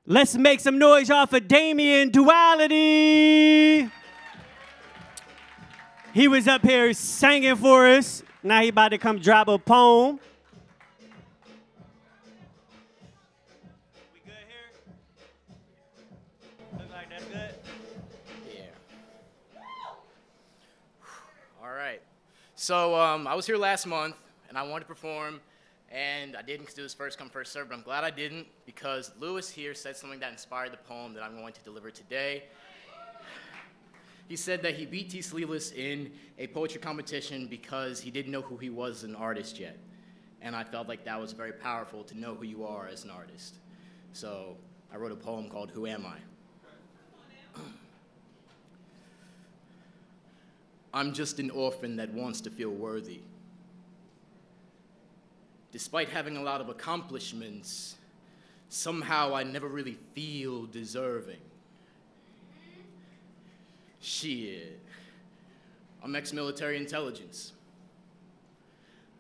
Let's make some noise, y'all, for Damion Dualility. He was up here singing for us. Now he about to come drop a poem. We good here? Look like that's good? Yeah. All right. So I was here last month, and I wanted to perform, and I didn't because it was first come, first served, but I'm glad I didn't because Lewis here said something that inspired the poem that I'm going to deliver today. He said that he beat T. Sleeveless in a poetry competition because he didn't know who he was as an artist yet. And I felt like that was very powerful to know who you are as an artist. So I wrote a poem called Who Am I? I'm just an orphan that wants to feel worthy. Despite having a lot of accomplishments, somehow I never really feel deserving. Shit. I'm ex-military intelligence.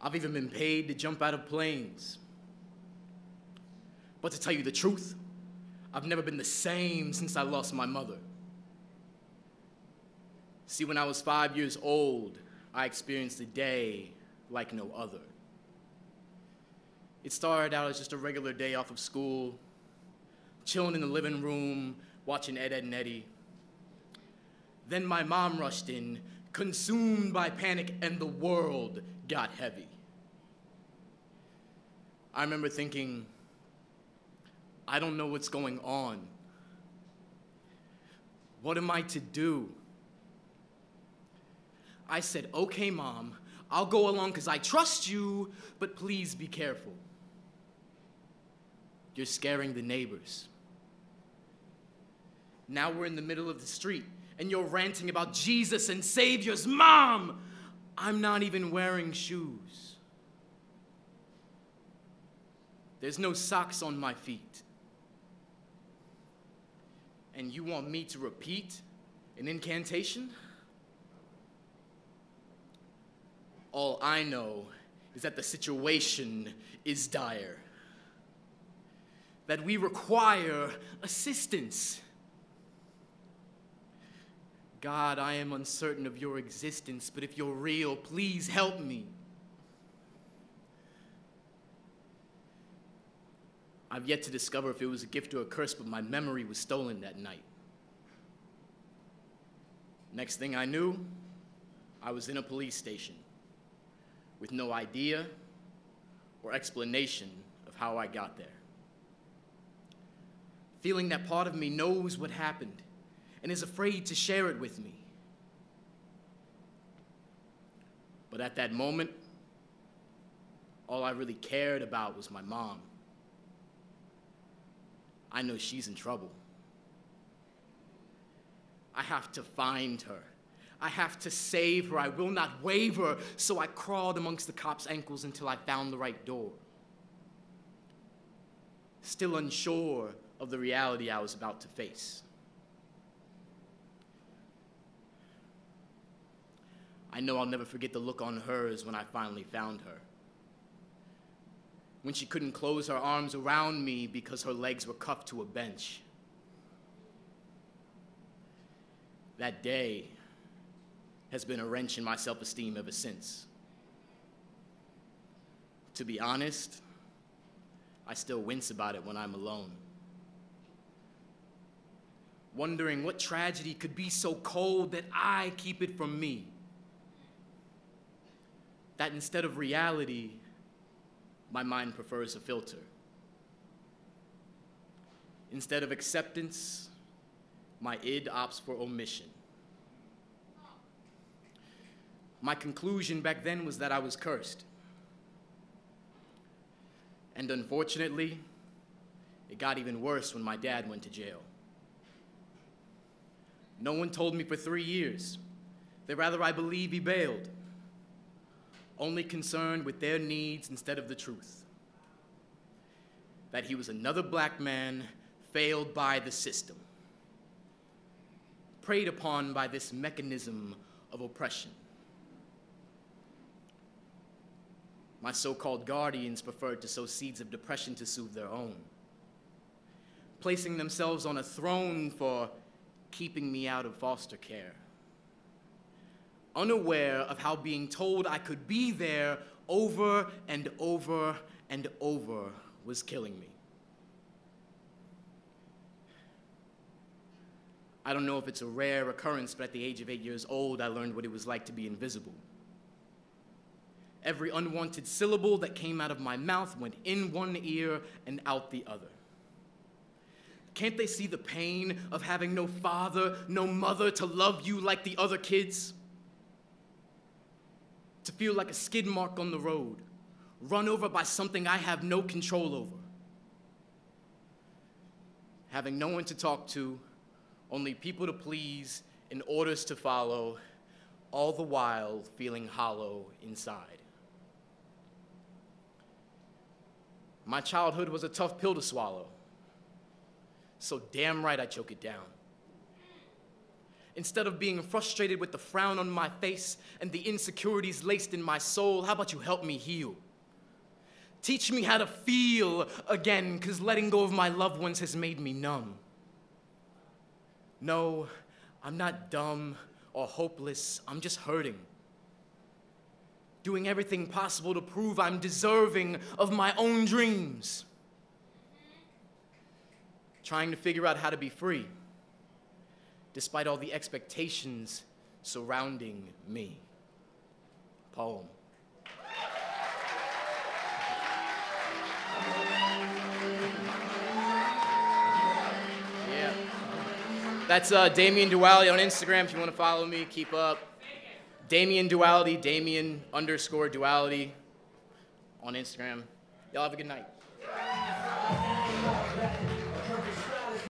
I've even been paid to jump out of planes. But to tell you the truth, I've never been the same since I lost my mother. See, when I was 5 years old, I experienced a day like no other. It started out as just a regular day off of school, chilling in the living room, watching Ed, Edd n Eddy. Then my mom rushed in, consumed by panic, and the world got heavy. I remember thinking, I don't know what's going on. What am I to do? I said, okay, Mom, I'll go along because I trust you, but please be careful. You're scaring the neighbors. Now we're in the middle of the street, and you're ranting about Jesus and saviors. Mom, I'm not even wearing shoes. There's no socks on my feet. And you want me to repeat an incantation? All I know is that the situation is dire. That we require assistance. God, I am uncertain of your existence, but if you're real, please help me. I've yet to discover if it was a gift or a curse, but my memory was stolen that night. Next thing I knew, I was in a police station with no idea or explanation of how I got there. Feeling that part of me knows what happened and is afraid to share it with me. But at that moment, all I really cared about was my mom. I know she's in trouble. I have to find her. I have to save her. I will not waver. So I crawled amongst the cops' ankles until I found the right door. Still unsure of the reality I was about to face. I know I'll never forget the look on hers when I finally found her. When she couldn't close her arms around me because her legs were cuffed to a bench. That day has been a wrench in my self-esteem ever since. To be honest, I still wince about it when I'm alone. Wondering what tragedy could be so cold that I keep it from me. That instead of reality, my mind prefers a filter. Instead of acceptance, my id opts for omission. My conclusion back then was that I was cursed. And unfortunately, it got even worse when my dad went to jail. No one told me for 3 years. They'd rather I believe he bailed, only concerned with their needs instead of the truth. That he was another black man failed by the system, preyed upon by this mechanism of oppression. My so-called guardians preferred to sow seeds of depression to soothe their own. placing themselves on a throne for keeping me out of foster care. Unaware of how being told I could be there over and over and over was killing me. I don't know if it's a rare occurrence, but at the age of 8 years old, I learned what it was like to be invisible. Every unwanted syllable that came out of my mouth went in one ear and out the other. Can't they see the pain of having no father, no mother to love you like the other kids? To feel like a skid mark on the road, run over by something I have no control over. Having no one to talk to, only people to please and orders to follow, all the while feeling hollow inside. My childhood was a tough pill to swallow, so damn right I choke it down. Instead of being frustrated with the frown on my face and the insecurities laced in my soul, how about you help me heal? Teach me how to feel again, 'cause letting go of my loved ones has made me numb. No, I'm not dumb or hopeless, I'm just hurting. Doing everything possible to prove I'm deserving of my own dreams. Trying to figure out how to be free, despite all the expectations surrounding me. Poem. Yeah. That's Damion Dualility on Instagram if you want to follow me, keep up. Damion Dualility, Damion_Duality on Instagram. Y'all have a good night.